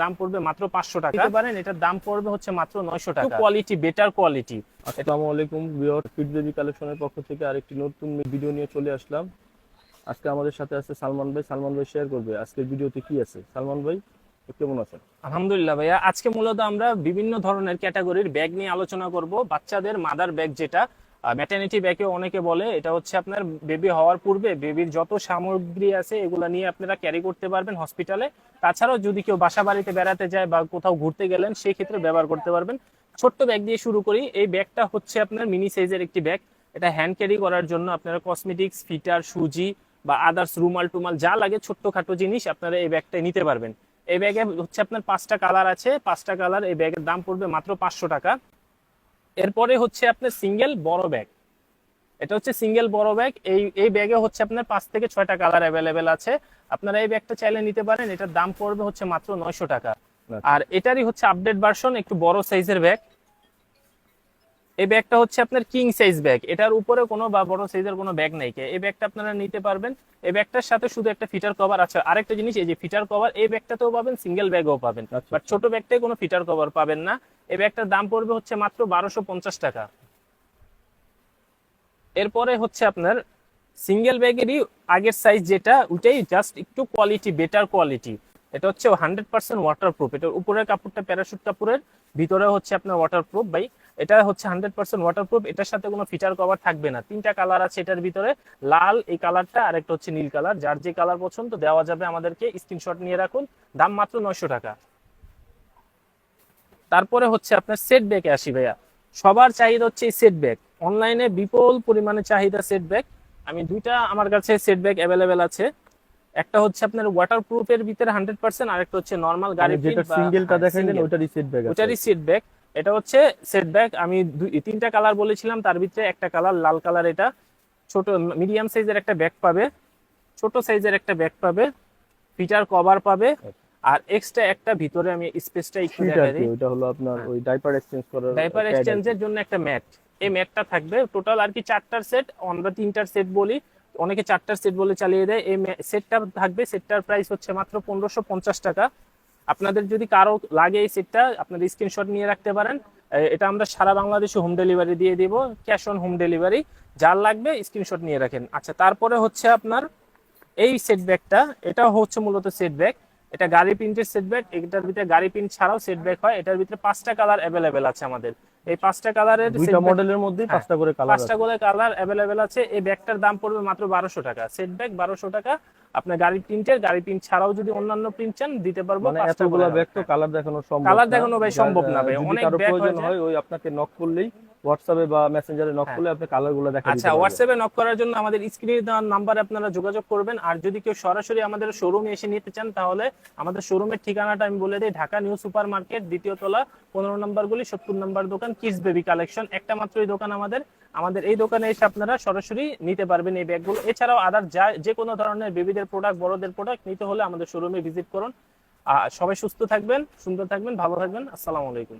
দাম পড়বে মাত্র 500 টাকা পারেন। এটার দাম পড়বে হচ্ছে মাত্র 900 টাকা। Quality, better quality. আসসালামু আলাইকুম ভিউয়ার, ফিট বেবি কালেকশনের পক্ষ থেকে আরেকটি নতুন ভিডিও নিয়ে চলে আসলাম। আজকে আমাদের সাথে আছে সালমান ভাই। সালমান ভাই শেয়ার করবে আজকের ভিডিওতে কি আছে। সালমান ভাই কেমন আছেন? আলহামদুলিল্লাহ ভাইয়া, আজকে মূলত আমরা বিভিন্ন ধরনের ক্যাটাগরির ব্যাগ নিয়ে আলোচনা করব। বাচ্চাদের মাদার ব্যাগ, যেটা ম্যাটারনিটি ব্যাগে অনেকে বলে, এটা হচ্ছে আপনার বেবি হওয়ার পূর্বে বেবির যত সামগ্রী আছে এগুলা নিয়ে আপনারা ক্যারি করতে পারবেন হসপিটালে। তাছাড়াও যদি কেউ বাসা বাড়িতে বেড়াতে যায় বা কোথাও ঘুরতে গেলেন সেই ক্ষেত্রে ব্যবহার করতে পারবেন। ছোট্ট ব্যাগ দিয়ে শুরু করি। এই ব্যাগটা হচ্ছে আপনার মিনি সাইজের একটি ব্যাগ। এটা হ্যান্ড ক্যারি করার জন্য আপনারা কসমেটিক্স, ফিটার, সুজি বা আদার্স রুমাল টুমাল যা লাগে ছোট্টখাটো জিনিস আপনারা এই ব্যাগটায় নিতে পারবেন। এই ব্যাগে হচ্ছে আপনার 5টা কালার আছে, 5টা কালার। এই ব্যাগের দাম পড়বে মাত্র 500 টাকা। এরপরে হচ্ছে আপনার সিঙ্গেল বড় ব্যাগ। এটা হচ্ছে সিঙ্গেল বড় ব্যাগ। এই ব্যাগে হচ্ছে আপনার 5 থেকে 6টা কালার অ্যাভেলেবেল আছে। আপনারা এই ব্যাগটা চাইলে নিতে পারেন। এটার দাম পড়বে হচ্ছে মাত্র 900 টাকা। আর এটারই হচ্ছে আপডেট ভার্সন, একটু বড় সাইজের ব্যাগ। এই ব্যাগটা হচ্ছে আপনার কিং সাইজ ব্যাগ। এটার উপরে কোনো বা বড় সাইজের কোনো ব্যাগ নাই। এই ব্যাগটা আপনারা নিতে পারবেন। এই ব্যাগটার সাথে শুধু একটা ফিটার কভার আছে। আরেকটা জিনিস, এই যে ফিটার কভার, এই ব্যাগটাতেও পাবেন, সিঙ্গেল ব্যাগও পাবেন, বাট ছোট ব্যাগটায় কোনো ফিটার কভার পাবেন না। এই ব্যাগটার দাম পড়বে হচ্ছে মাত্র 1250 টাকা। এরপরে হচ্ছে আপনার সিঙ্গেল ব্যাগেরই আগের সাইজ যেটা, ওইটাই জাস্ট একটু কোয়ালিটি, বেটার কোয়ালিটি। এটা হচ্ছে 100% ওয়াটারপ্রুফ। এটার উপরের কাপড়টা প্যারাশুট কাপড়ের, ভিতরে হচ্ছে আপনার ওয়াটারপ্রুফ ভাই। এটা হচ্ছে 100% ওয়াটারপ্রুফ। এটার সাথে কোনো ফিচার কভার থাকবে না। 3টা কালার আছে এটার ভিতরে, লাল এই কালারটা, আর একটা হচ্ছে নীল কালার। যার যে কালার পছন্দ দেওয়া যাবে আমাদেরকে, স্ক্রিনশট নিয়ে রাখুন। দাম মাত্র 900 টাকা। তারপরে হচ্ছে আপনার সেট ব্যাগে আসি ভাইয়া। সবার চাহিদা হচ্ছে এই সেট ব্যাগ। অনলাইনে বিপুল পরিমাণে চাহিদা সেট ব্যাগ। আমি দুইটা আমার কাছে সেট ব্যাগ অ্যাভেলেবেল আছে। একটা হচ্ছে আপনার ওয়াটারপ্রুফের ভিতরে 100%, আর একটা হচ্ছে নরমাল গাড়ি যেটা সিঙ্গেলটা দেখাইলেন ওটারই সেট ব্যাগ আছে। ওটারই সেট ব্যাগ। এটা হচ্ছে সেট ব্যাগ। আমি 3টা কালার বলেছিলাম, তার ভিতরে একটা কালার লাল কালার। এটা ছোট মিডিয়াম সাইজের একটা ব্যাগ পাবে, ছোট সাইজের একটা ব্যাগ পাবে, ফিটার কভার পাবে, আর এক্সট্রা একটা ভিতরে আমি স্পেসটা একটু দেখাই দিই। ওটা হলো আপনার ওই ডাইপার এক্সচেঞ্জ করার, ডাইপার এক্সচেঞ্জের জন্য একটা ম্যাট। এই ম্যাটটা থাকবে টোটাল আর কি 4টার সেট। আমরা 3টার সেট বলি, অনেকে 4টার সেট বলে চালিয়ে দেয়। এই সেটটা থাকবে। সেটটার প্রাইস হচ্ছে মাত্র 1550 টাকা। আপনাদের যদি কারো লাগে এই সেটটা, আপনাদের স্ক্রিনশট নিয়ে রাখতে পারেন। এটা আমরা সারা বাংলাদেশে হোম ডেলিভারি দিয়ে দিব, ক্যাশ অন হোম ডেলিভারি। যার লাগবে স্ক্রিনশট নিয়ে রাখেন। আচ্ছা, তারপরে হচ্ছে আপনার এই সেট ব্যাগটা। এটা হচ্ছে মূলত সেট ব্যাগ। এটা গাড়ি প্রিন্টের সেট ব্যাগ। এটার ভিতরে গাড়ি প্রিন্ট ছাড়াও সেট ব্যাগ হয়। এটার ভিতরে 5টা কালার অ্যাভেলেবেল আছে আমাদের। এই 5টা কালারের দুইটা মডেলের মধ্যে 5টা করে কালার আছে। 5টা করে কালার অ্যাভেলেবেল আছে। এই ব্যাগটার দাম পড়বে মাত্র 1200 টাকা। সেট ব্যাগ 1200 টাকা। আপনার গাড়ি প্রিন্টের, গাড়ি প্রিন্ট ছাড়াও যদি অন্যান্য প্রিন্ট চান দিতে পারবো। মানে এতগুলো ব্যাগ তো কালার দেখানো সম্ভব না। কালার দেখানো ভাই সম্ভব না ভাই, অনেক ব্যাগ প্রয়োজন হয় ওই আপনাকে নক করলেই, হোয়াটসঅ্যাপে বা মেসেঞ্জারে নক করলে আপনি কালারগুলো দেখাতে পারবেন। আচ্ছা, হোয়াটসঅ্যাপে নক করার জন্য আমাদের স্ক্রিনে দেওয়া নাম্বারে আপনারা যোগাযোগ করবেন। আর যদি কেউ সরাসরি আমাদের শোরুমে এসে নিতে চান, তাহলে আমাদের শোরুমের ঠিকানাটা আমি বলে দিই। ঢাকা নিউ সুপার মার্কেট, 2য় তলা, 15 নম্বর গলি, 70 নম্বর দোকান, কিডস বেবি কালেকশন। একটা মাত্র এই দোকান আমাদের। আমাদের এই দোকানে এসে আপনারা সরাসরি নিতে পারবেন এই ব্যাগগুলো। এছাড়াও আদার যে কোনো ধরনের বেবিদের প্রোডাক্ট, বড়দের প্রোডাক্ট নিতে হলে আমাদের শোরুমে ভিজিট করুন। সবাই সুস্থ থাকবেন, সুন্দর থাকবেন, ভালো থাকবেন। আসসালামু আলাইকুম।